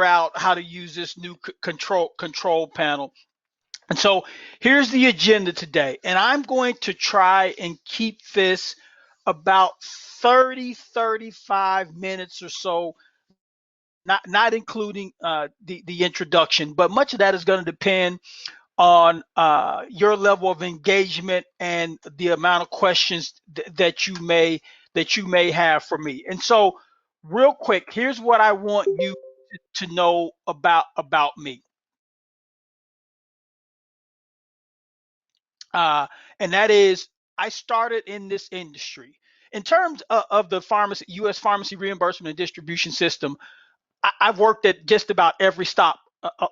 out how to use this new control panel. And so here's the agenda today, and I'm going to try and keep this about 35 minutes or so, not including the introduction, but much of that is going to depend on your level of engagement and the amount of questions that you may have for me. And so real quick, here's what I want you to know about me. And that is, I started in this industry. In terms of the U.S. pharmacy reimbursement and distribution system, I've worked at just about every stop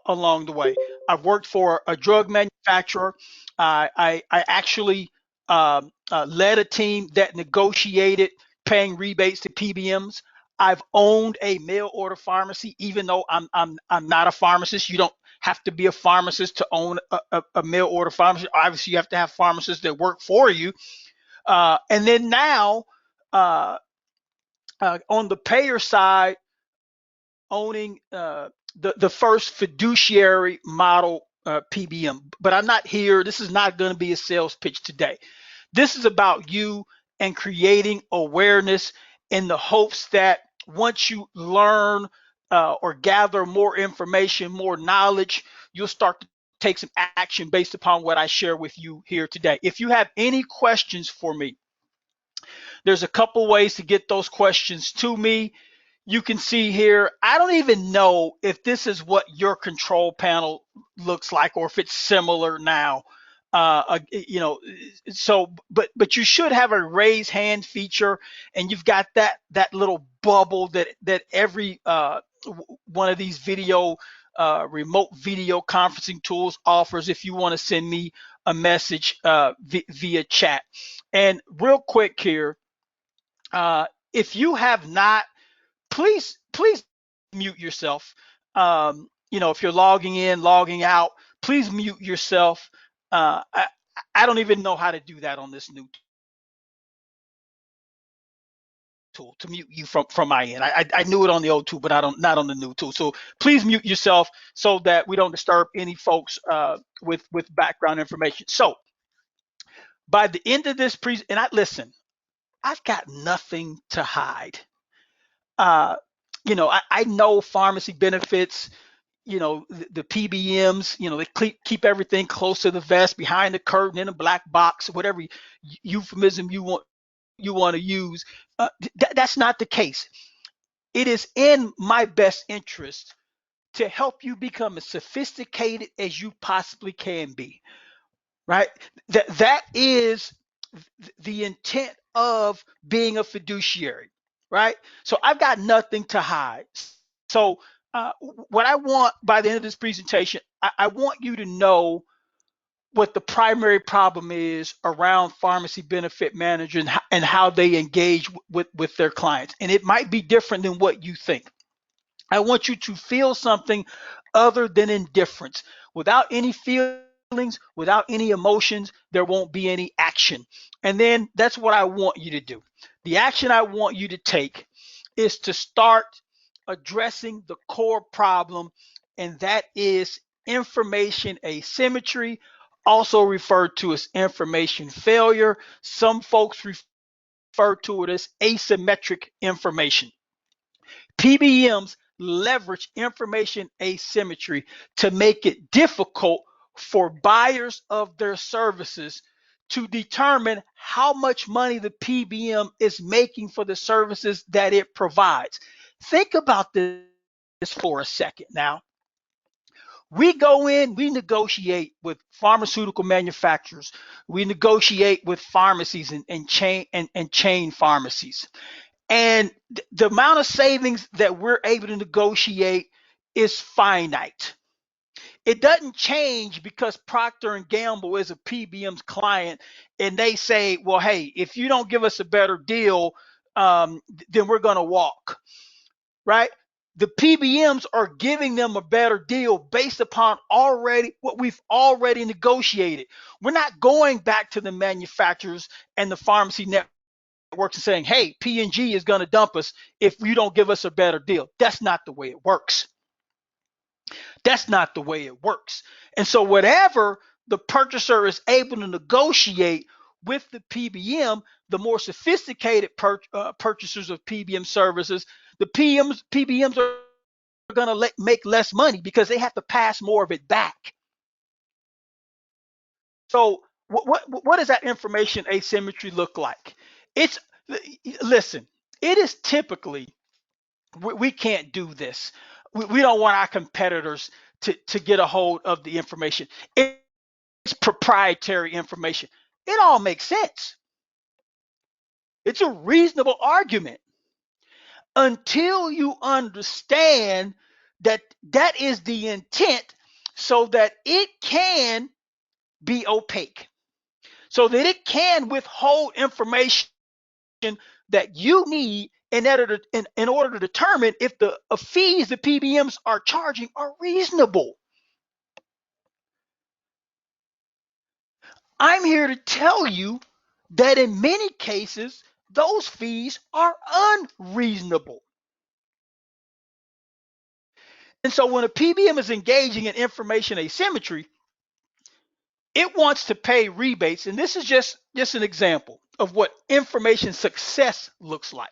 along the way. I've worked for a drug manufacturer. I actually led a team that negotiated paying rebates to PBMs. I've owned a mail order pharmacy, even though I'm not a pharmacist. You don't have to be a pharmacist to own a mail order pharmacy. Obviously, you have to have pharmacists that work for you. And then now, on the payer side, owning the first fiduciary model PBM. But I'm not here. This is not going to be a sales pitch today. This is about you and creating awareness in the hopes that once you learn or gather more information, more knowledge, you'll start to take some action based upon what I share with you here today. If you have any questions for me, there's a couple ways to get those questions to me. You can see here, I don't even know if this is what your control panel looks like or if it's similar now. But you should have a raise hand feature, and you've got that little bubble that every one of these remote video conferencing tools offers if you want to send me a message via chat. And real quick here, if you have not, please mute yourself. If you're logging in, logging out, please mute yourself. I don't even know how to do that on this new tool, to mute you from my end. I knew it on the old tool, but not on the new tool. So please mute yourself so that we don't disturb any folks with background information. So by the end of this listen, I've got nothing to hide. I know pharmacy benefits, the PBMs, they keep everything close to the vest, behind the curtain, in a black box, whatever euphemism you want to use. That's not the case. It is in my best interest to help you become as sophisticated as you possibly can be, right? That is the intent of being a fiduciary, right? So I've got nothing to hide. So what I want by the end of this presentation, I want you to know what the primary problem is around pharmacy benefit managers and how they engage with their clients. And it might be different than what you think. I want you to feel something other than indifference. Without any feelings, without any emotions, there won't be any action. And then that's what I want you to do. The action I want you to take is to start addressing the core problem, and that is information asymmetry, also referred to as information failure. Some folks refer to it as asymmetric information. PBMs leverage information asymmetry to make it difficult for buyers of their services to determine how much money the PBM is making for the services that it provides. Think about this for a second now. We go in, we negotiate with pharmaceutical manufacturers, we negotiate with pharmacies and chain pharmacies. And the amount of savings that we're able to negotiate is finite. It doesn't change because Procter & Gamble is a PBM's client and they say, well, hey, if you don't give us a better deal, then we're going to walk, right? The PBMs are giving them a better deal based upon what we've already negotiated. We're not going back to the manufacturers and the pharmacy networks and saying, hey, P&G is going to dump us if you don't give us a better deal. That's not the way it works. That's not the way it works. And so whatever the purchaser is able to negotiate with the PBM, the more sophisticated purchasers of PBM services, the PBMs are going to make less money because they have to pass more of it back. So what does that information asymmetry look like? It's Listen, it is typically, we can't do this. We don't want our competitors to get a hold of the information. It's proprietary information. It all makes sense. It's a reasonable argument until you understand that that is the intent, so that it can be opaque, so that it can withhold information that you need in order to determine if the fees the PBMs are charging are reasonable. I'm here to tell you that in many cases, those fees are unreasonable. And so when a PBM is engaging in information asymmetry, it wants to pay rebates. And this is just an example of what information success looks like.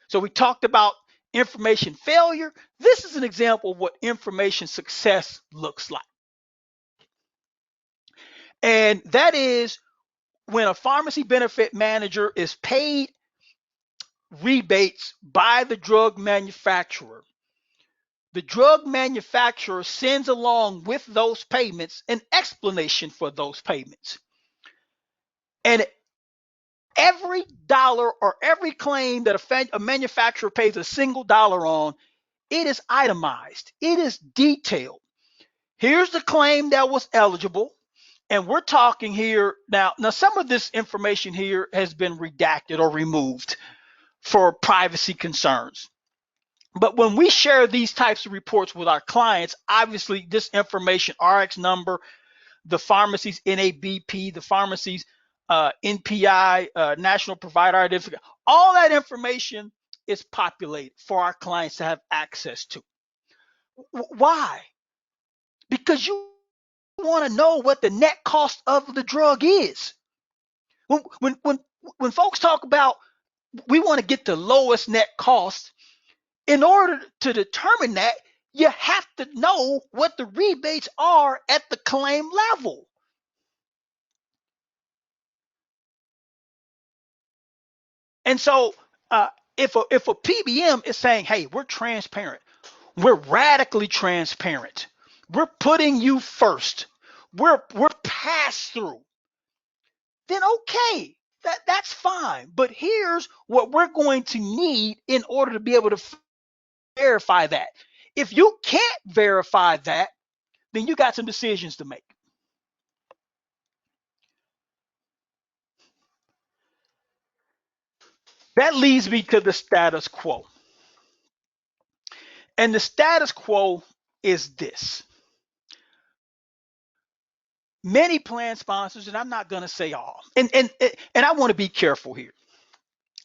So we talked about information failure. This is an example of what information success looks like. And that is when a pharmacy benefit manager is paid rebates by the drug manufacturer. The drug manufacturer sends along with those payments an explanation for those payments. And every dollar or every claim that a manufacturer pays a single dollar on, it is itemized. It is detailed. Here's the claim that was eligible. And we're talking here now some of this information here has been redacted or removed for privacy concerns. But when we share these types of reports with our clients, obviously this information, RX number, the pharmacy's NABP, the pharmacy's NPI, National Provider Identification, all that information is populated for our clients to have access to. Why? Because you want to know what the net cost of the drug is. When folks talk about we want to get the lowest net cost, in order to determine that, you have to know what the rebates are at the claim level. And so if a PBM is saying, hey, we're transparent, we're radically transparent, we're putting you first, we're pass through, then okay, that's fine. But here's what we're going to need in order to be able to verify that. If you can't verify that, then you got some decisions to make. That leads me to the status quo. And the status quo is this. Many plan sponsors, and I'm not going to say all, and I want to be careful here,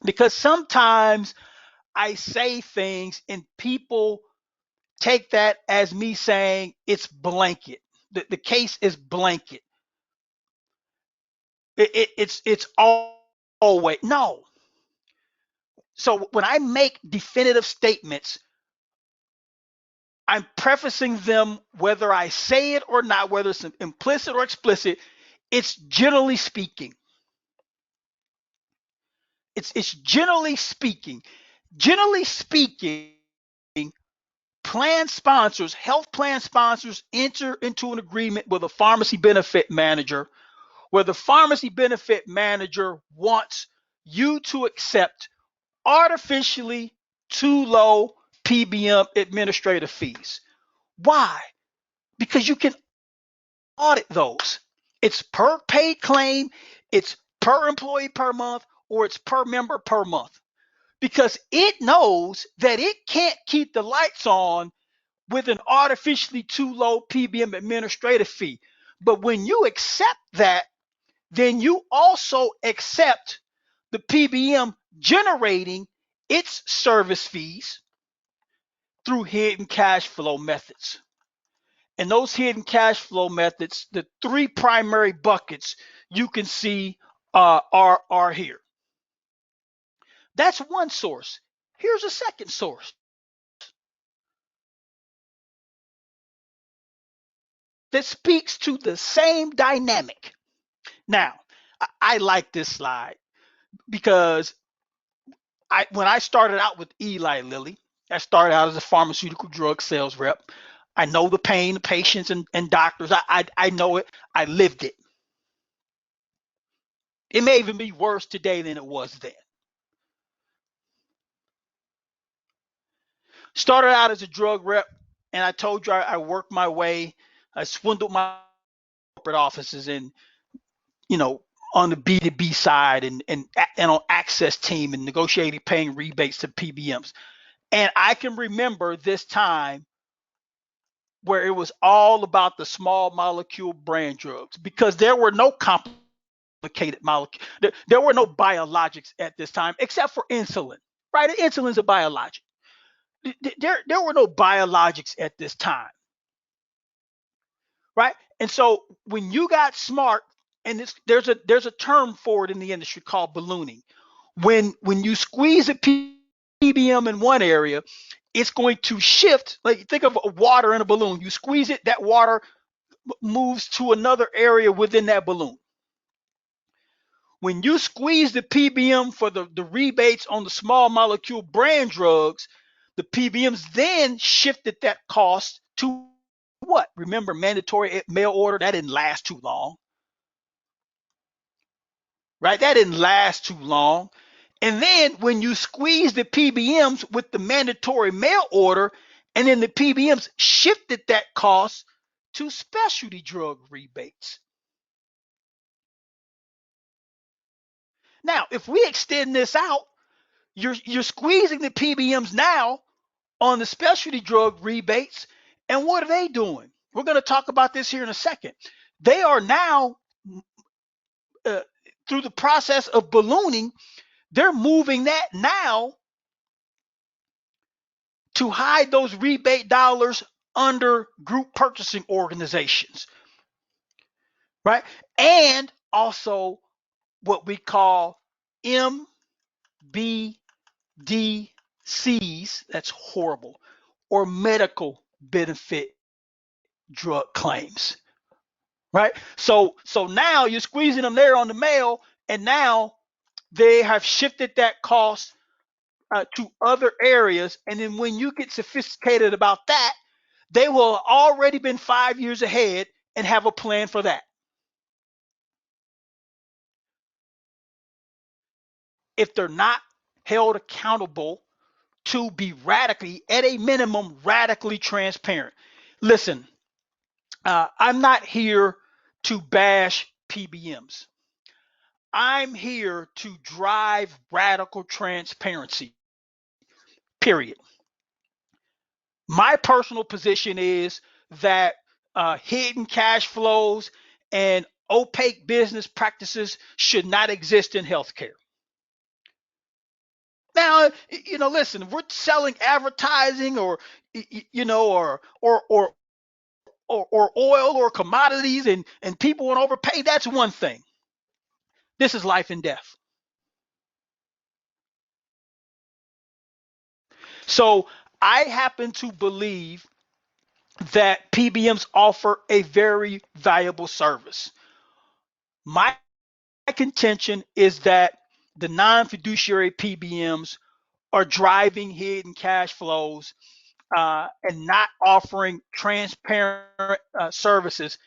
because sometimes I say things and people take that as me saying it's blanket. The case is blanket. It's always no. So when I make definitive statements, I'm prefacing them, whether I say it or not, whether it's implicit or explicit. It's generally speaking. It's generally speaking. Generally speaking, plan sponsors, health plan sponsors, enter into an agreement with a pharmacy benefit manager, where the pharmacy benefit manager wants you to accept artificially too low PBM administrative fees. Why? Because you can audit those. It's per paid claim, it's per employee per month, or it's per member per month. Because it knows that it can't keep the lights on with an artificially too low PBM administrative fee. But when you accept that, then you also accept the PBM generating its service fees through hidden cash flow methods. And those hidden cash flow methods, the three primary buckets you can see are here. That's one source. Here's a second source that speaks to the same dynamic. Now, I like this slide because when I started out with Eli Lilly, I started out as a pharmaceutical drug sales rep. I know the pain, the patients and doctors. I know it. I lived it. It may even be worse today than it was then. Started out as a drug rep, and I told you I worked my way. I swindled my corporate offices and, on the B2B side and on access team and negotiating paying rebates to PBMs. And I can remember this time where it was all about the small molecule brand drugs because there were no complicated molecules. There were no biologics at this time except for insulin, right? Insulin's a biologic. There were no biologics at this time, right? And so when you got smart, and there's a term for it in the industry called ballooning. When you squeeze a PBM in one area, it's going to shift. Like think of water in a balloon. You squeeze it, that water moves to another area within that balloon. When you squeeze the PBM for the rebates on the small molecule brand drugs, the PBMs then shifted that cost to what? Remember, mandatory mail order, that didn't last too long, right? That didn't last too long. And then when you squeeze the PBMs with the mandatory mail order, and then the PBMs shifted that cost to specialty drug rebates. Now, if we extend this out, you're squeezing the PBMs now on the specialty drug rebates, and what are they doing? We're going to talk about this here in a second. They are now, through the process of ballooning, they're moving that now to hide those rebate dollars under group purchasing organizations, right? And also what we call MBDCs, that's horrible, or medical benefit drug claims, right? So now you're squeezing them there on the mail, and now they have shifted that cost to other areas. And then when you get sophisticated about that, they will have already been 5 years ahead and have a plan for that. If they're not held accountable to be radically, at a minimum, radically transparent. Listen, I'm not here to bash PBMs. I'm here to drive radical transparency, period. My personal position is that hidden cash flows and opaque business practices should not exist in healthcare. Now, listen, if we're selling advertising or oil or commodities and people want to overpay, that's one thing. This is life and death. So I happen to believe that PBMs offer a very valuable service. My contention is that the non-fiduciary PBMs are driving hidden cash flows and not offering transparent services.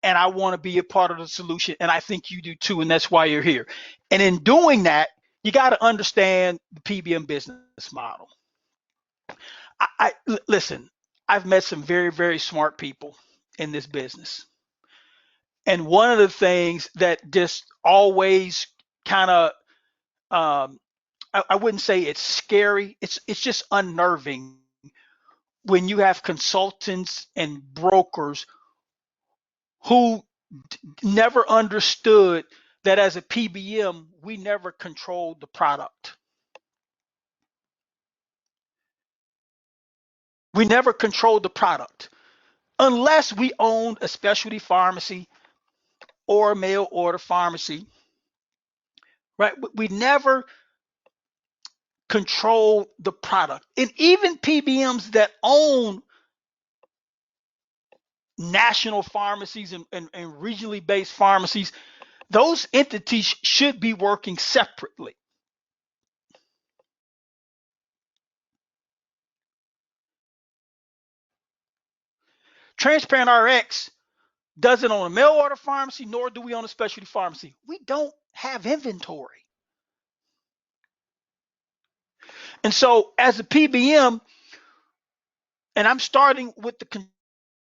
And I want to be a part of the solution. And I think you do too. And that's why you're here. And in doing that, you got to understand the PBM business model. Listen, I've met some very, very smart people in this business. And one of the things that just always kind of, I wouldn't say it's scary, it's just unnerving when you have consultants and brokers who never understood that as a PBM, we never controlled the product. We never controlled the product unless we owned a specialty pharmacy or a mail order pharmacy, right? We never control the product. And even PBMs that own national pharmacies and regionally based pharmacies, those entities should be working separately. Transparent RX doesn't own a mail order pharmacy, nor do we own a specialty pharmacy. We don't have inventory. And so as a PBM, and I'm starting with the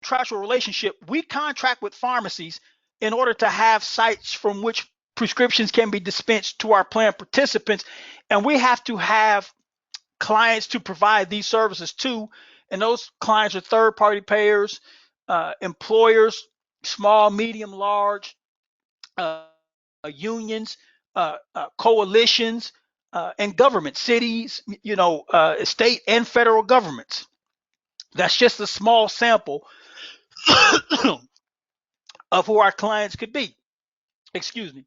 contractual relationship, we contract with pharmacies in order to have sites from which prescriptions can be dispensed to our plan participants. And we have to have clients to provide these services to. And those clients are third-party payers, employers, small, medium, large, unions, coalitions, and government, cities, state and federal governments. That's just a small sample of who our clients could be. Excuse me.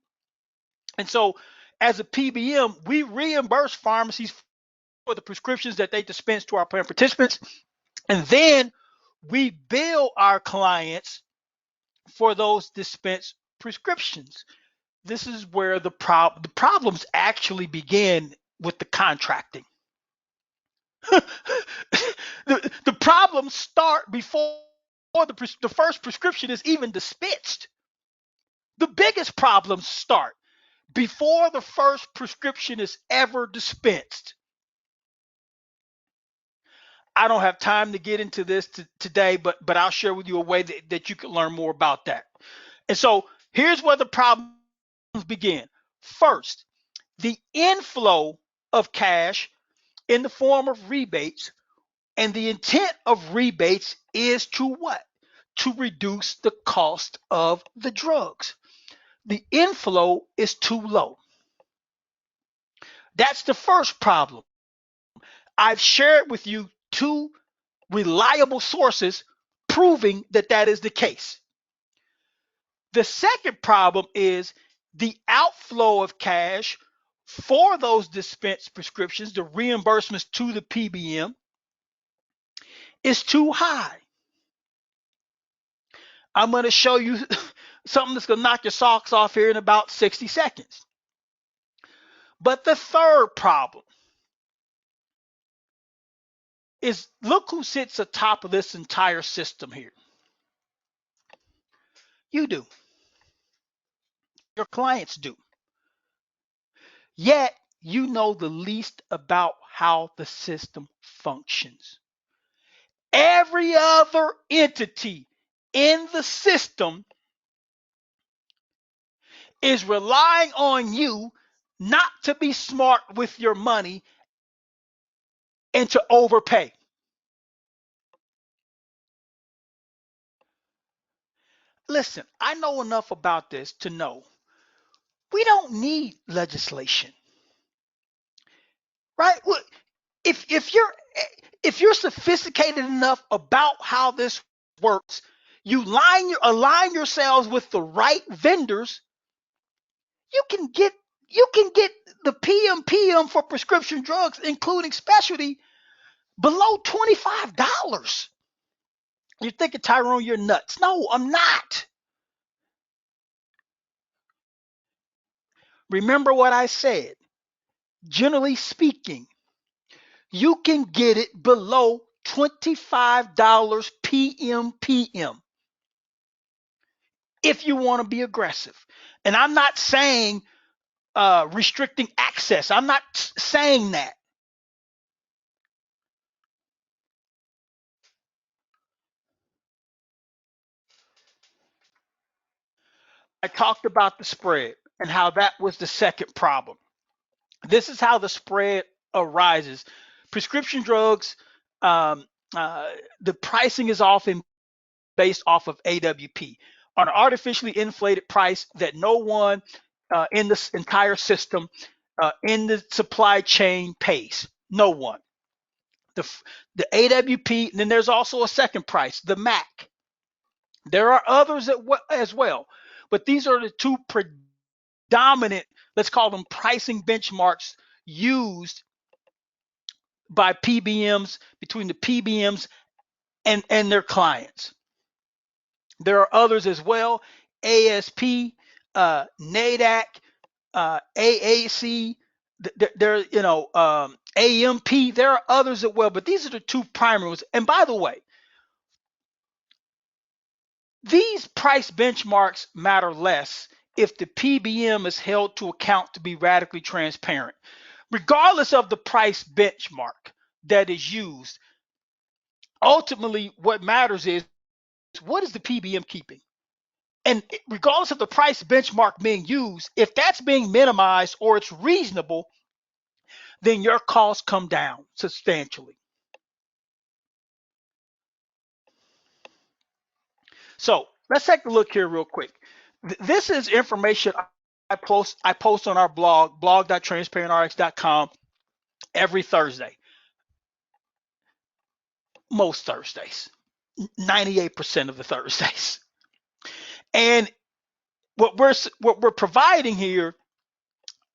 And so as a PBM, we reimburse pharmacies for the prescriptions that they dispense to our plan participants. And then we bill our clients for those dispensed prescriptions. This is where the problems actually begin with the contracting. the problems start before the first prescription is even dispensed. The biggest problems start before the first prescription is ever dispensed. I don't have time to get into this today, but I'll share with you a way that you can learn more about that. And so here's where the problems begin. First, the inflow of cash in the form of rebates, and the intent of rebates is to what? To reduce the cost of the drugs. The inflow is too low. That's the first problem. I've shared with you two reliable sources proving that that is the case. The second problem is the outflow of cash for those dispensed prescriptions, the reimbursements to the PBM, is too high. I'm going to show you something that's going to knock your socks off here in about 60 seconds. But the third problem is, look who sits atop of this entire system here. You do. Your clients do. Yet you know the least about how the system functions. Every other entity in the system is relying on you not to be smart with your money and to overpay. Listen, I know enough about this to know we don't need legislation, right? If you're sophisticated enough about how this works, you align yourselves with the right vendors, you can get the PMPM for prescription drugs, including specialty, below $25. You're thinking, Tyrone, you're nuts. No, I'm not. Remember what I said. Generally speaking, you can get it below $25 PMPM if you want to be aggressive. And I'm not saying restricting access. I'm not saying that. I talked about the spread and how that was the second problem. This is how the spread arises. Prescription drugs, the pricing is often based off of AWP, an artificially inflated price that no one in this entire system, in the supply chain pays. No one. The AWP, and then there's also a second price, the MAC. There are others as well, but these are the two predominant, let's call them pricing benchmarks used by PBMs, between the PBMs and their clients. There are others as well, ASP, NADAC, AAC, there, AMP. There are others as well, but these are the two primary ones. And by the way, these price benchmarks matter less if the PBM is held to account to be radically transparent. Regardless of the price benchmark that is used, ultimately what matters is, what is the PBM keeping? And regardless of the price benchmark being used, if that's being minimized or it's reasonable, then your costs come down substantially. So let's take a look here real quick. This is information I post on our blog.transparentrx.com every Thursday, most Thursdays, 98% of the Thursdays. And what we're providing here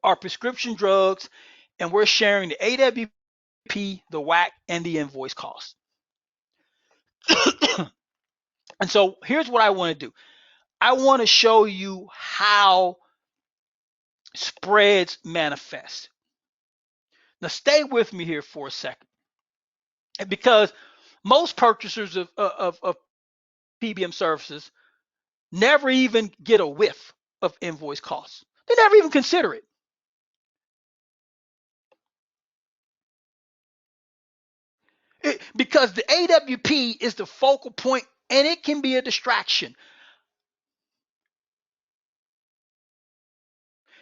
are prescription drugs, and we're sharing the AWP, the WAC, and the invoice cost. And so here's what I want to do. I want to show you how spreads manifest. Now stay with me here for a second, because most purchasers of PBM services never even get a whiff of invoice costs. They never even consider it. Because the AWP is the focal point, and it can be a distraction.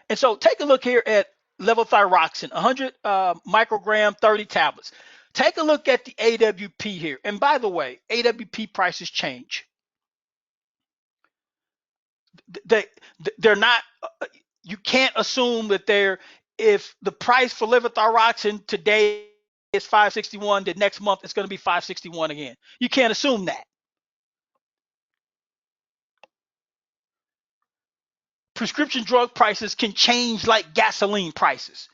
And so take a look here at levothyroxine, 100 microgram, 30 tablets. Take a look at the AWP here. And by the way, AWP prices change. They're not, you can't assume that if the price for levothyroxine today is 561, the next month it's going to be 561 again. You can't assume that. Prescription drug prices can change like gasoline prices.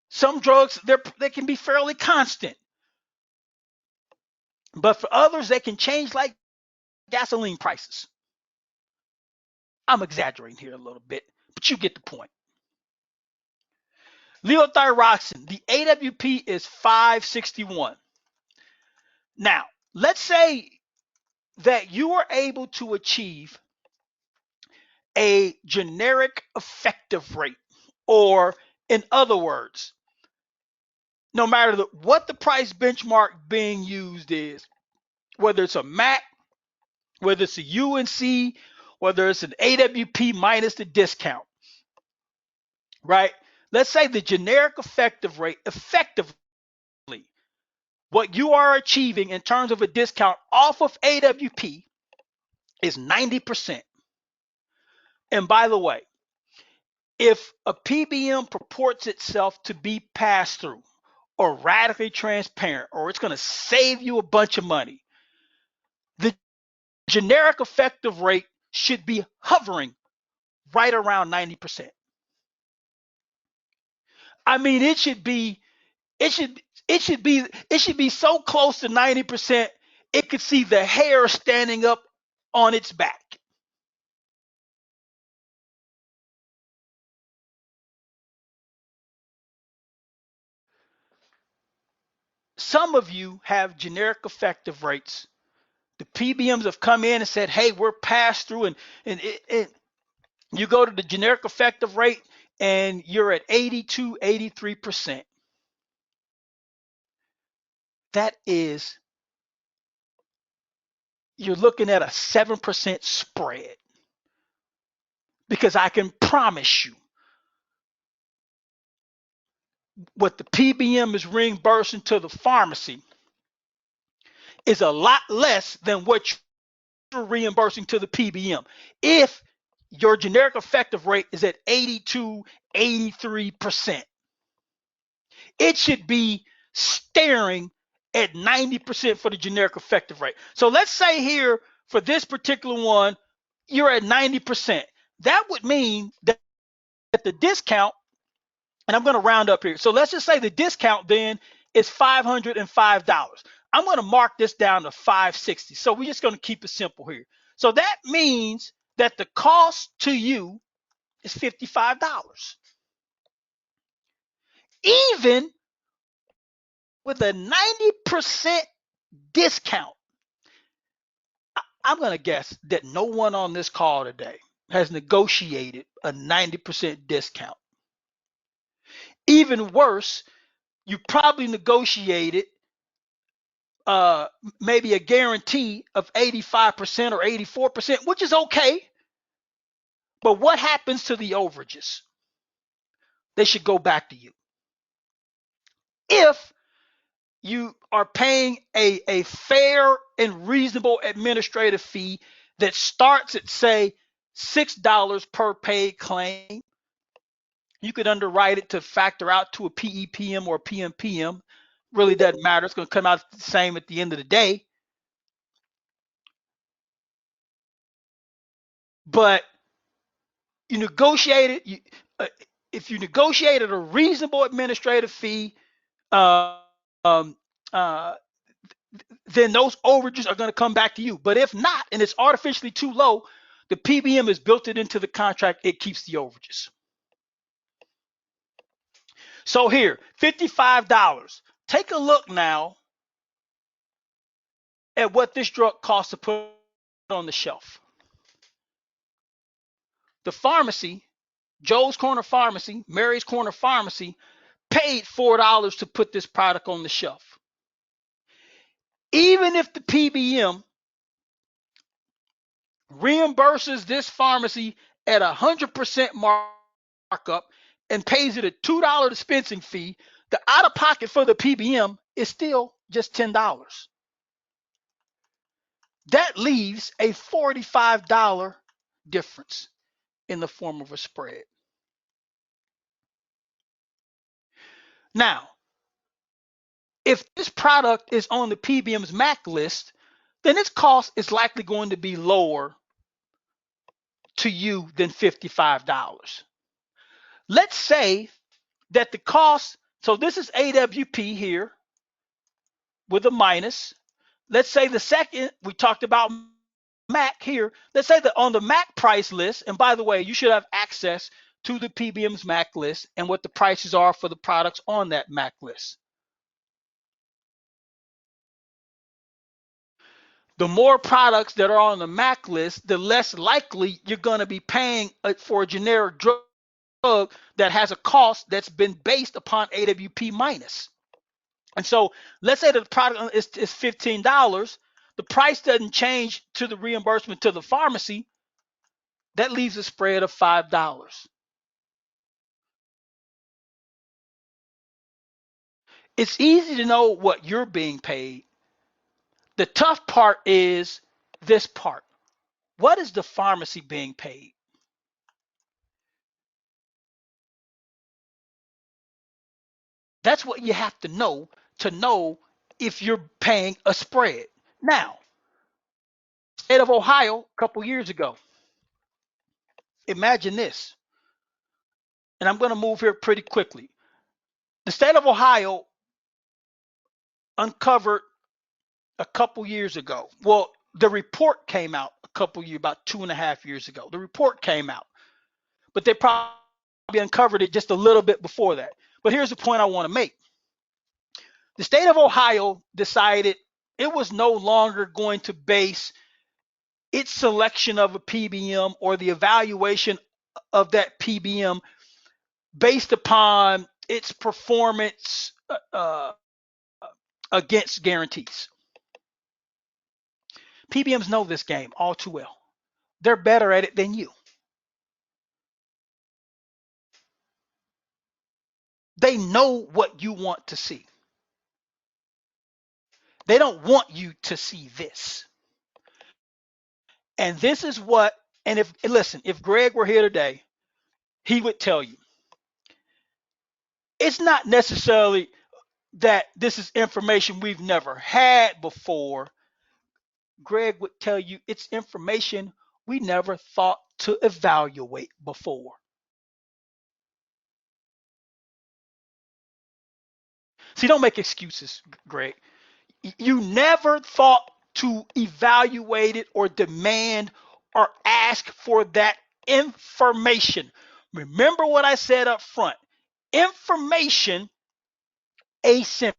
Some drugs, they can be fairly constant. But for others, they can change like gasoline prices. I'm exaggerating here a little bit, but you get the point. Levothyroxine, the AWP is 561. Now, let's say that you are able to achieve a generic effective rate, or in other words, no matter what the price benchmark being used is, whether it's a MAC, whether it's a UNC, whether it's an AWP minus the discount, right? Let's say the generic effective rate, effectively, what you are achieving in terms of a discount off of AWP is 90%. And by the way, if a PBM purports itself to be passed through or radically transparent, or it's going to save you a bunch of money, the generic effective rate should be hovering right around 90%. I mean, it should be so close to 90%, it could see the hair standing up on its back. Some of you have generic effective rates. The PBMs have come in and said, hey, we're passed through, and you go to the generic effective rate and you're at 82, 83%. That is, you're looking at a 7% spread. Because I can promise you, what the PBM is reimbursing to the pharmacy is a lot less than what you're reimbursing to the PBM. If your generic effective rate is at 82, 83%, it should be staring at 90% for the generic effective rate. So let's say here for this particular one, you're at 90%. That would mean that the discount, and I'm going to round up here. So let's just say the discount then is $505. I'm going to mark this down to 560. So we're just going to keep it simple here. So that means that the cost to you is $55. Even with a 90% discount, I'm going to guess that no one on this call today has negotiated a 90% discount. Even worse, you probably negotiated maybe a guarantee of 85% or 84%, which is okay. But what happens to the overages? They should go back to you. If you are paying a fair and reasonable administrative fee that starts at, say, $6 per paid claim, you could underwrite it to factor out to a PEPM or a PMPM. Really doesn't matter. It's going to come out the same at the end of the day. But you negotiated, if you negotiated a reasonable administrative fee, uh, um, uh, then those overages are going to come back to you. But if not, and it's artificially too low, the PBM has built it into the contract. It keeps the overages. So here, $55. Take a look now at what this drug costs to put on the shelf. The pharmacy, Joe's Corner Pharmacy, Mary's Corner Pharmacy, paid $4 to put this product on the shelf. Even if the PBM reimburses this pharmacy at 100% markup and pays it a $2 dispensing fee, the out-of-pocket for the PBM is still just $10. That leaves a $45 difference in the form of a spread. Now, if this product is on the PBM's MAC list, then its cost is likely going to be lower to you than $55. Let's say that the cost, so this is AWP here with a minus. Let's say the second, we talked about MAC here. Let's say that on the MAC price list, and by the way, you should have access to the PBM's MAC list and what the prices are for the products on that MAC list. The more products that are on the MAC list, the less likely you're going to be paying for a generic drug that has a cost that's been based upon AWP minus. And so let's say that the product is $15. The price doesn't change to the reimbursement to the pharmacy. That leaves a spread of $5. It's easy to know what you're being paid. The tough part is this part. What is the pharmacy being paid? That's what you have to know if you're paying a spread. Now, state of Ohio, a couple years ago, imagine this, and I'm going to move here pretty quickly. The state of Ohio uncovered a couple years ago. Well, the report came out a couple years, about 2.5 years ago. The report came out, but they probably uncovered it just a little bit before that. But here's the point I want to make. The state of Ohio decided it was no longer going to base its selection of a PBM or the evaluation of that PBM based upon its performance against guarantees. PBMs know this game all too well. They're better at it than you. They know what you want to see. They don't want you to see this. And this is what, and if Greg were here today, he would tell you, it's not necessarily that this is information we've never had before, Greg would tell you it's information we never thought to evaluate before. See, don't make excuses, Greg. You never thought to evaluate it or demand or ask for that information. Remember what I said up front. Information asymmetry.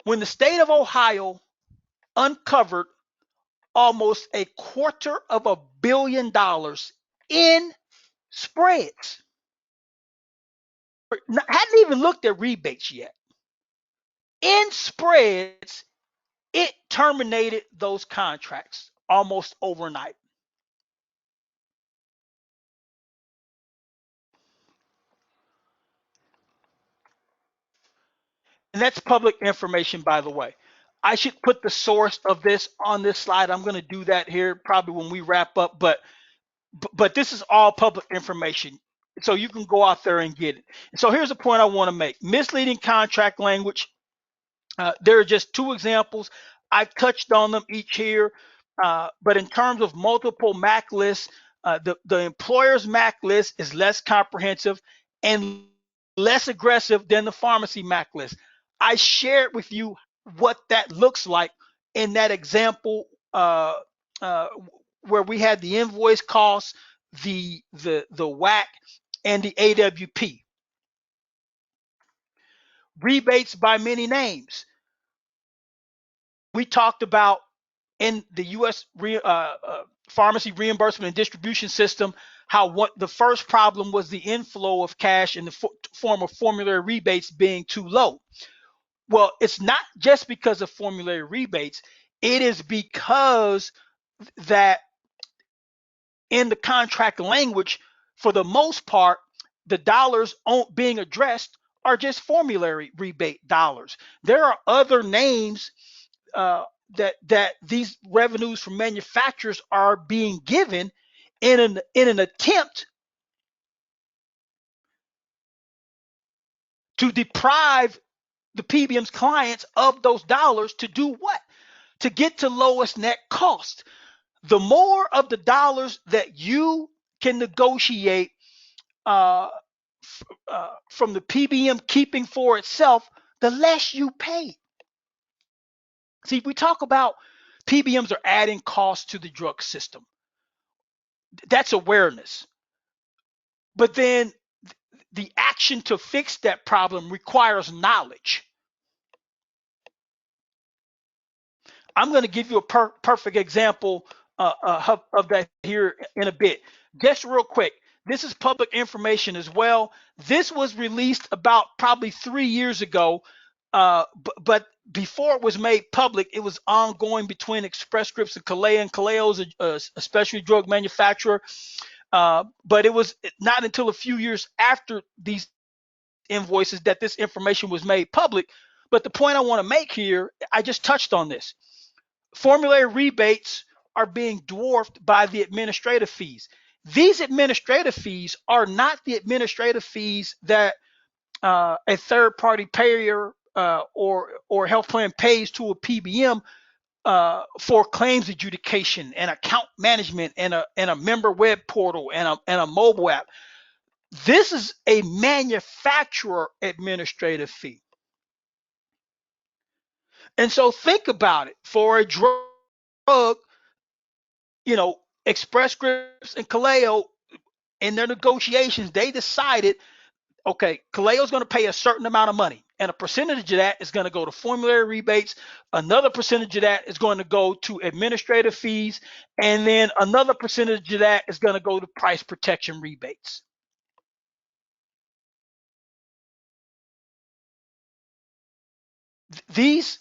When the state of Ohio uncovered almost $250 million in spreads, hadn't even looked at rebates yet. In spreads, it terminated those contracts almost overnight. And that's public information, by the way. I should put the source of this on this slide. I'm going to do that here probably when we wrap up, but this is all public information. So you can go out there and get it. So here's a point I want to make. Misleading contract language. There are just two examples. I touched on them each here, but in terms of multiple MAC lists, the employer's MAC list is less comprehensive and less aggressive than the pharmacy MAC list. I shared with you what that looks like in that example uh, where we had the invoice costs, the WAC, and the AWP. Rebates by many names. We talked about in the U.S. Pharmacy reimbursement and distribution system, how what the first problem was the inflow of cash in the form of formulary rebates being too low. Well, it's not just because of formulary rebates. It is because that in the contract language, for the most part, the dollars being addressed are just formulary rebate dollars. There are other names uh, that these revenues from manufacturers are being given in an attempt to deprive the PBM's clients of those dollars to do what? To get to lowest net cost. The more of the dollars that you can negotiate from the PBM keeping for itself, the less you pay. See, we talk about PBMs are adding costs to the drug system. That's awareness. But then the action to fix that problem requires knowledge. I'm going to give you a perfect example of that here in a bit. Just real quick, this is public information as well. This was released about probably 3 years ago, but before it was made public, it was ongoing between Express Scripts and Kaleo. And Kaleo is a specialty drug manufacturer, but it was not until a few years after these invoices that this information was made public. But the point I want to make here, I just touched on this. Formulary rebates are being dwarfed by the administrative fees. These administrative fees are not the administrative fees that a third-party payer or health plan pays to a PBM for claims adjudication and account management and a member web portal and a mobile app. This is a manufacturer administrative fee. And so think about it. For a drug, Express Scripts and Kaleo, in their negotiations, they decided, okay, Kaleo is going to pay a certain amount of money, and a percentage of that is going to go to formulary rebates. Another percentage of that is going to go to administrative fees, and then another percentage of that is going to go to price protection rebates. These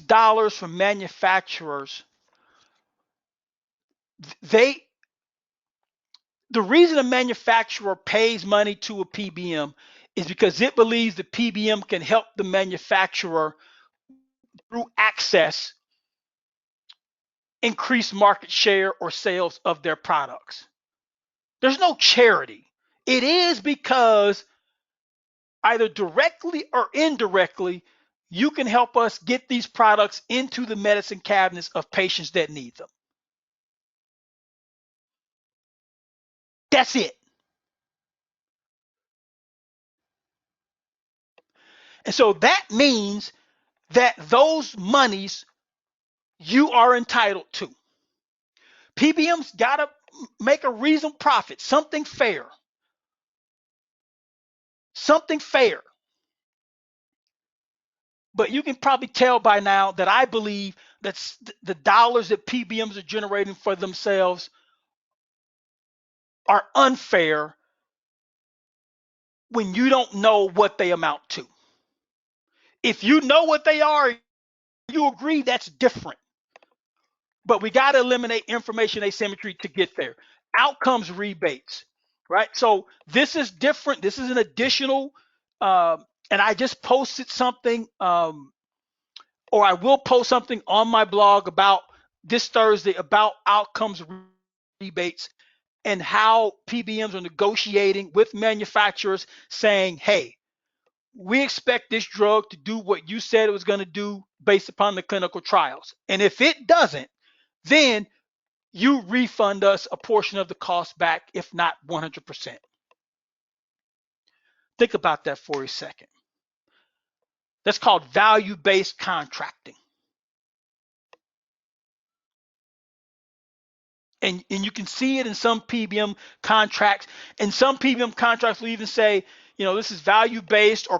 dollars from manufacturers, the reason a manufacturer pays money to a PBM is because it believes the PBM can help the manufacturer through access increase market share or sales of their products. There's no charity. It is because either directly or indirectly, you can help us get these products into the medicine cabinets of patients that need them. That's it. And so that means that those monies you are entitled to. PBM's got to make a reasonable profit, something fair. Something fair. But you can probably tell by now that I believe that the dollars that PBMs are generating for themselves are unfair when you don't know what they amount to. If you know what they are, you agree that's different. But we got to eliminate information asymmetry to get there. Outcomes rebates, right? So this is different. This is an additional, and I just posted something, or I will post something on my blog about this Thursday about outcomes rebates and how PBMs are negotiating with manufacturers saying, hey, we expect this drug to do what you said it was going to do based upon the clinical trials. And if it doesn't, then you refund us a portion of the cost back, if not 100%. Think about that for a second. That's called value-based contracting. And you can see it in some PBM contracts. And some PBM contracts will even say, this is value-based or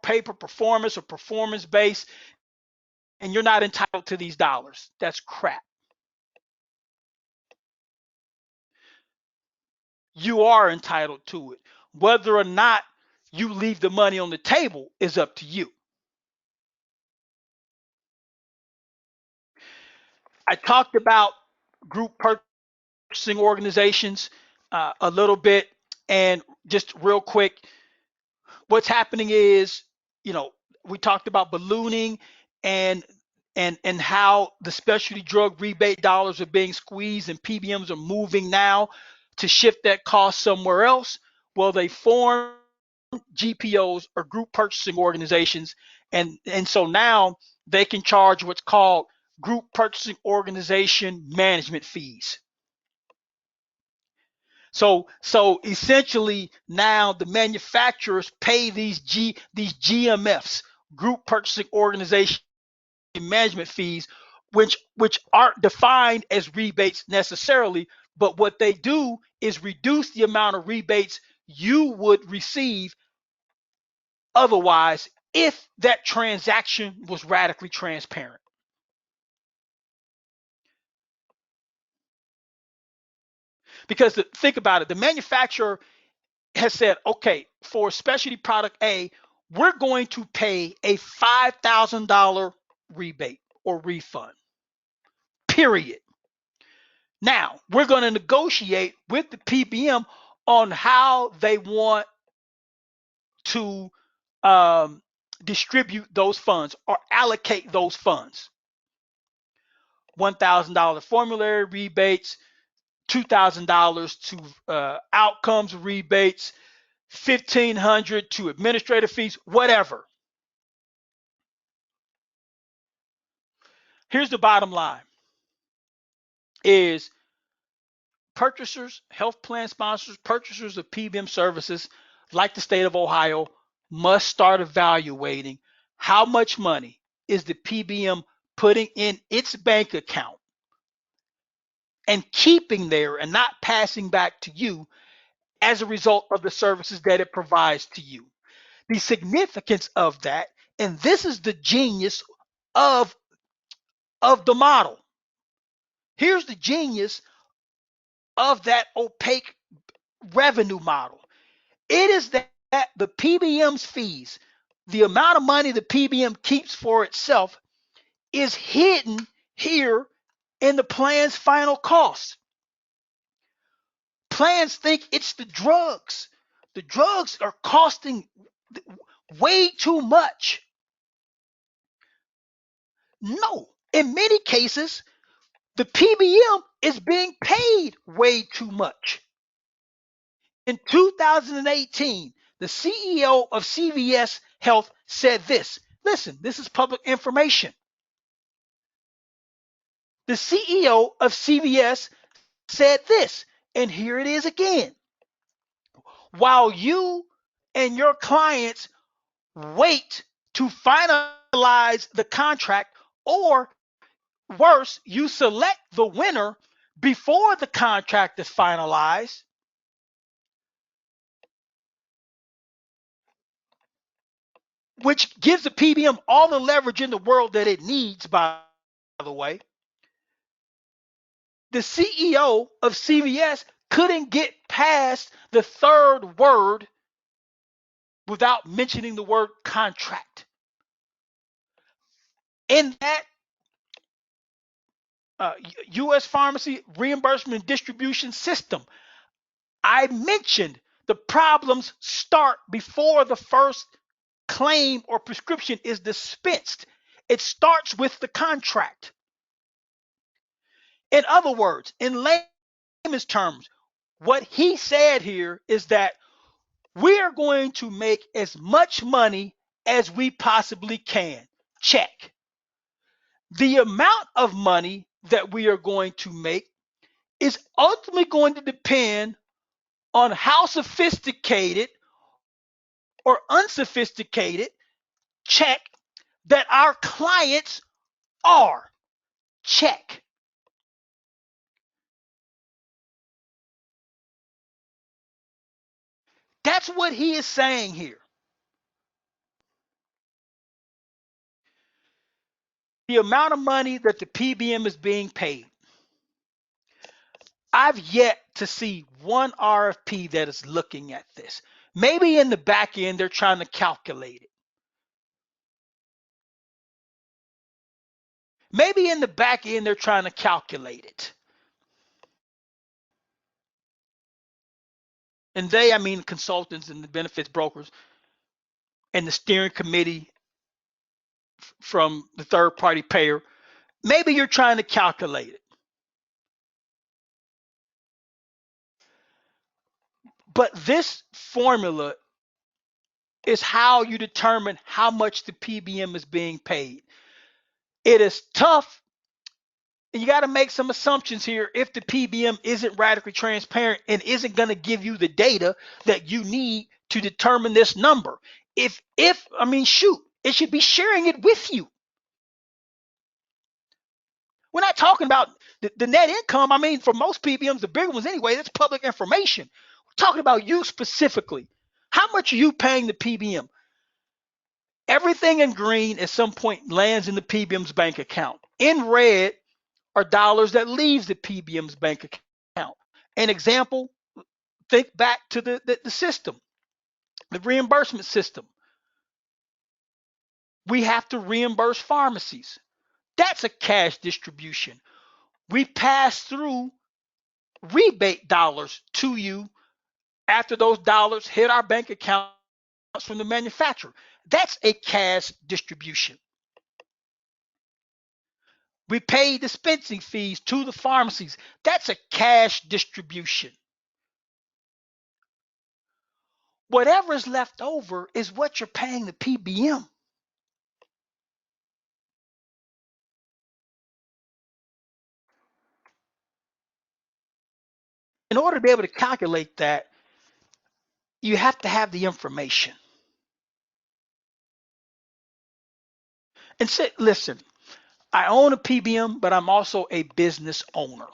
pay per performance or performance-based, and you're not entitled to these dollars. That's crap. You are entitled to it. Whether or not you leave the money on the table is up to you. I talked about group purchasing organizations a little bit, and just real quick, what's happening is, we talked about ballooning and how the specialty drug rebate dollars are being squeezed and PBMs are moving now to shift that cost somewhere else. Well, they form GPOs or group purchasing organizations, and so now they can charge what's called group purchasing organization management fees. So essentially now the manufacturers pay these GMFs, group purchasing organization management fees, which aren't defined as rebates necessarily, but what they do is reduce the amount of rebates you would receive otherwise if that transaction was radically transparent. Because think about it, the manufacturer has said, okay, for specialty product A, we're going to pay a $5,000 rebate or refund, period. Now, we're going to negotiate with the PBM on how they want to distribute those funds or allocate those funds. $1,000 formulary rebates, $2,000 to outcomes rebates, $1,500 to administrative fees, whatever. Here's the bottom line is purchasers, health plan sponsors, purchasers of PBM services like the state of Ohio must start evaluating how much money is the PBM putting in its bank account and keeping there and not passing back to you as a result of the services that it provides to you. The significance of that, and this is the genius of the model. Here's the genius of that opaque revenue model. It is that the PBM's fees, the amount of money the PBM keeps for itself, is hidden here in the plan's final cost. Plans think it's the drugs. The drugs are costing way too much. No, in many cases, the PBM is being paid way too much. In 2018, the CEO of CVS Health said this. Listen, this is public information. The CEO of CVS said this, and here it is again. While you and your clients wait to finalize the contract, or worse, you select the winner before the contract is finalized, which gives the PBM all the leverage in the world that it needs, by the way. The CEO of CVS couldn't get past the third word without mentioning the word contract. In that U.S. pharmacy reimbursement and distribution system, I mentioned the problems start before the first claim or prescription is dispensed. It starts with the contract. In other words, in layman's terms, what he said here is that we are going to make as much money as we possibly can. Check. The amount of money that we are going to make is ultimately going to depend on how sophisticated or unsophisticated, check, that our clients are. Check. That's what he is saying here. The amount of money that the PBM is being paid. I've yet to see one RFP that is looking at this. Maybe in the back end, they're trying to calculate it. Maybe in the back end, they're trying to calculate it. And they, I mean, consultants and the benefits brokers and the steering committee from the third party payer. Maybe you're trying to calculate it. But this formula is how you determine how much the PBM is being paid. It is tough. You got to make some assumptions here if the PBM isn't radically transparent and isn't going to give you the data that you need to determine this number. If I mean, shoot, it should be sharing it with you. We're not talking about the net income. I mean, for most PBMs, the bigger ones anyway, that's public information. We're talking about you specifically. How much are you paying the PBM? Everything in green at some point lands in the PBM's bank account. In red are dollars that leaves the PBM's bank account. An example, think back to the system, the reimbursement system. We have to reimburse pharmacies. That's a cash distribution. We pass through rebate dollars to you after those dollars hit our bank accounts from the manufacturer. That's a cash distribution. We pay dispensing fees to the pharmacies. That's a cash distribution. Whatever is left over is what you're paying the PBM. In order to be able to calculate that, you have to have the information. And say, listen, I own a PBM, but I'm also a business owner.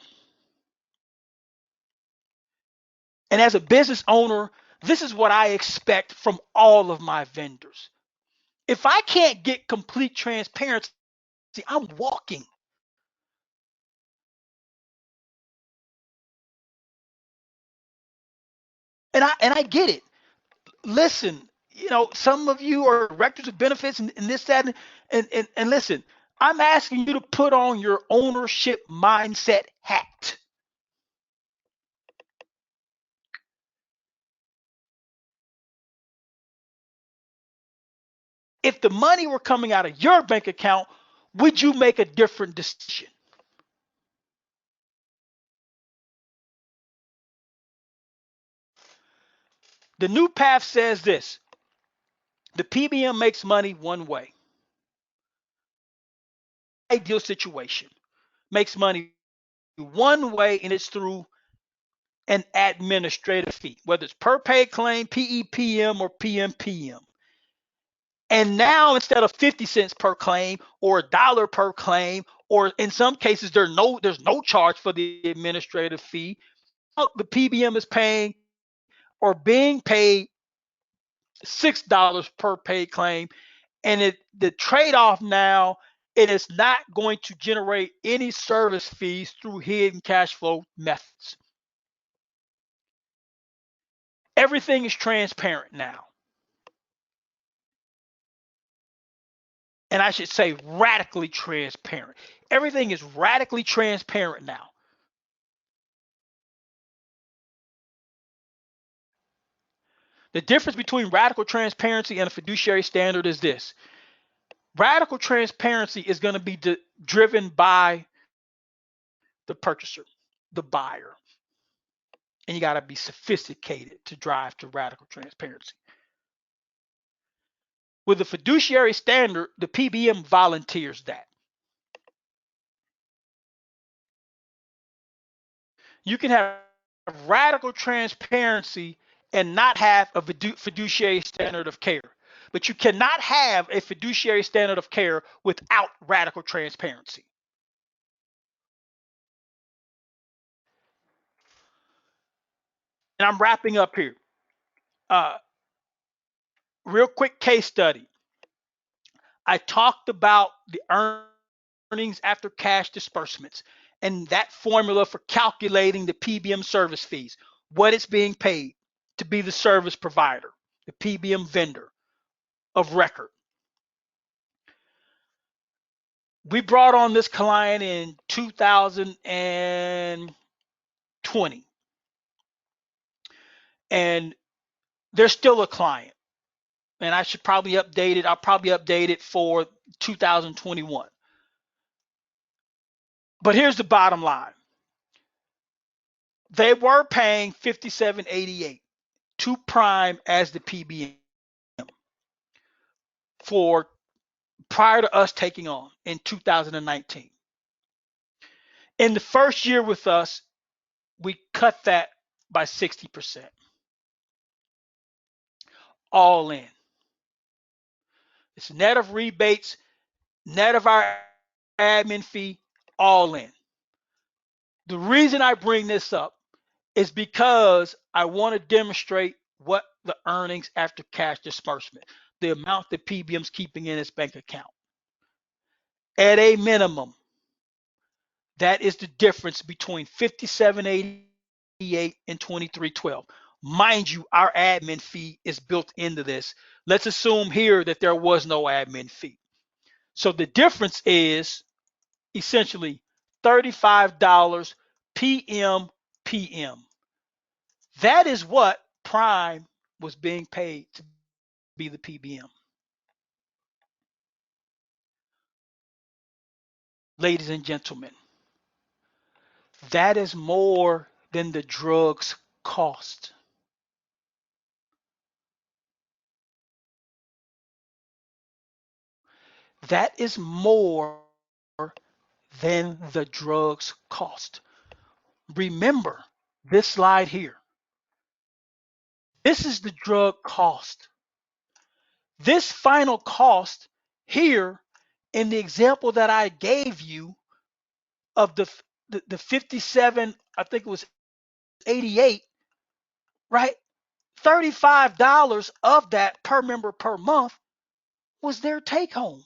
And as a business owner, this is what I expect from all of my vendors. If I can't get complete transparency, I'm walking. And I get it. Listen, some of you are directors of benefits and this, that, and listen, I'm asking you to put on your ownership mindset hat. If the money were coming out of your bank account, would you make a different decision? The new path says this: the PBM makes money one way. Ideal situation makes money one way, and it's through an administrative fee, whether it's per paid claim, PEPM, or PMPM. And now instead of 50 cents per claim or $1 per claim, or in some cases there's no charge for the administrative fee, the PBM is paying or being paid $6 per paid claim. And the trade-off now, it is not going to generate any service fees through hidden cash flow methods. Everything is transparent now. And I should say radically transparent. Everything is radically transparent now. The difference between radical transparency and a fiduciary standard is this: radical transparency is going to be driven by the purchaser, the buyer. And you got to be sophisticated to drive to radical transparency. With a fiduciary standard, the PBM volunteers that. You can have radical transparency and not have a fiduciary standard of care. But you cannot have a fiduciary standard of care without radical transparency. And I'm wrapping up here. Real quick case study. I talked about the earnings after cash disbursements and that formula for calculating the PBM service fees, what it's being paid to be the service provider, the PBM vendor of record. We brought on this client in 2020, and they're still a client. And I should probably update it. I'll probably update it for 2021. But here's the bottom line. They were paying $57.88 to Prime as the PBM for prior to us taking on in 2019. In the first year with us, we cut that by 60%. All in. It's net of rebates, net of our admin fee, all in. The reason I bring this up is because I want to demonstrate what the earnings after cash disbursement, the amount that PBM's keeping in its bank account. At a minimum, that is the difference between $57.88 and $23.12. Mind you, our admin fee is built into this. Let's assume here that there was no admin fee. So the difference is essentially $35 PM. That is what Prime was being paid to be the PBM. Ladies and gentlemen, that is more than the drugs cost. That is more than the drugs cost. Remember this slide here. This is the drug cost. This final cost here in the example that I gave you of the 57, I think it was 88, right? $35 of that per member per month was their take home.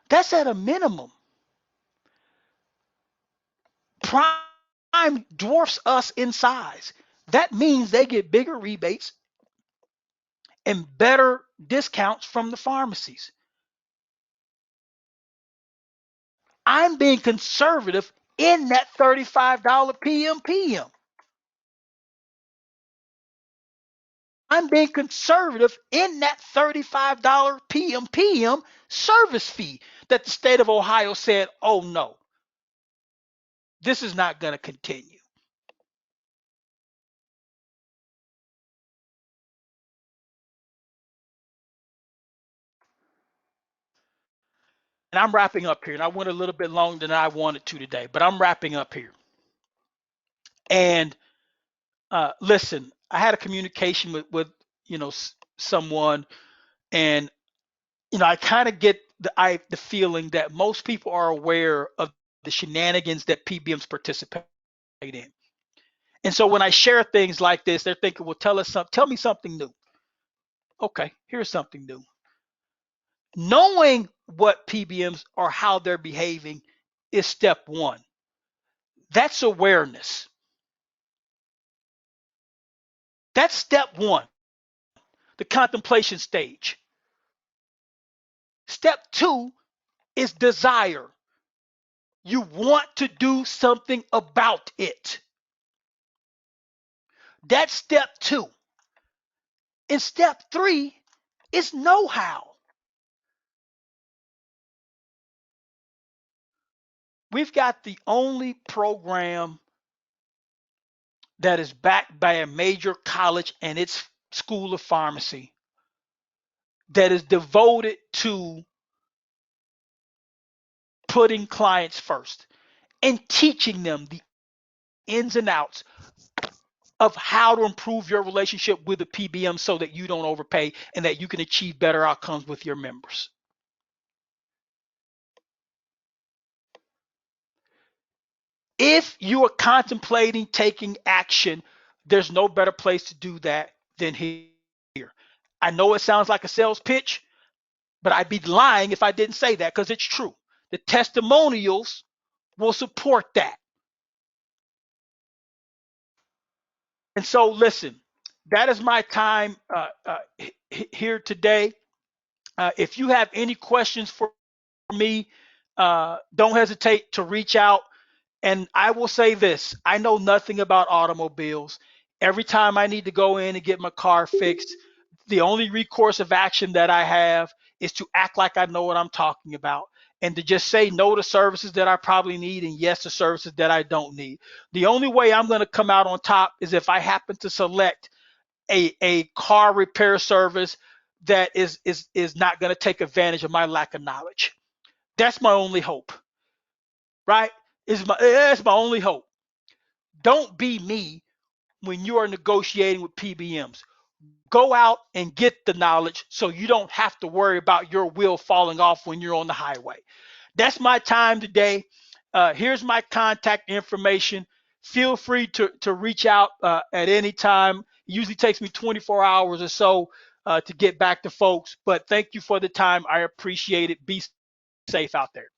That's at a minimum. Prime dwarfs us in size. That means they get bigger rebates and better discounts from the pharmacies. I'm being conservative in that $35 PMPM. I'm being conservative in that $35 PMPM service fee that the state of Ohio said, oh no, This is not going to continue. And I'm wrapping up here, and I went a little bit longer than I wanted to today, but I'm wrapping up here. And listen, I had a communication with someone, and I kind of get the feeling that most people are aware of the shenanigans that PBMs participate in. And so when I share things like this, they're thinking, well, tell me something new. Okay, here's something new. Knowing what PBMs or how they're behaving is step one. That's awareness. That's step one, the contemplation stage. Step two is desire. You want to do something about it. That's step two. And step three is know how. We've got the only program that is backed by a major college and its school of pharmacy that is devoted to putting clients first and teaching them the ins and outs of how to improve your relationship with the PBM so that you don't overpay and that you can achieve better outcomes with your members. If you are contemplating taking action, there's no better place to do that than here. I know it sounds like a sales pitch, but I'd be lying if I didn't say that because it's true. The testimonials will support that. And so, listen, that is my time here today. If you have any questions for me, don't hesitate to reach out. And I will say this, I know nothing about automobiles. Every time I need to go in and get my car fixed, the only recourse of action that I have is to act like I know what I'm talking about and to just say no to services that I probably need and yes to services that I don't need. The only way I'm going to come out on top is if I happen to select a car repair service that is not going to take advantage of my lack of knowledge. That's my only hope, right? That's my only hope. Don't be me when you are negotiating with PBMs. Go out and get the knowledge so you don't have to worry about your wheel falling off when you're on the highway. That's my time today. Here's my contact information. Feel free to reach out at any time. It usually takes me 24 hours or so to get back to folks, but thank you for the time. I appreciate it. Be safe out there.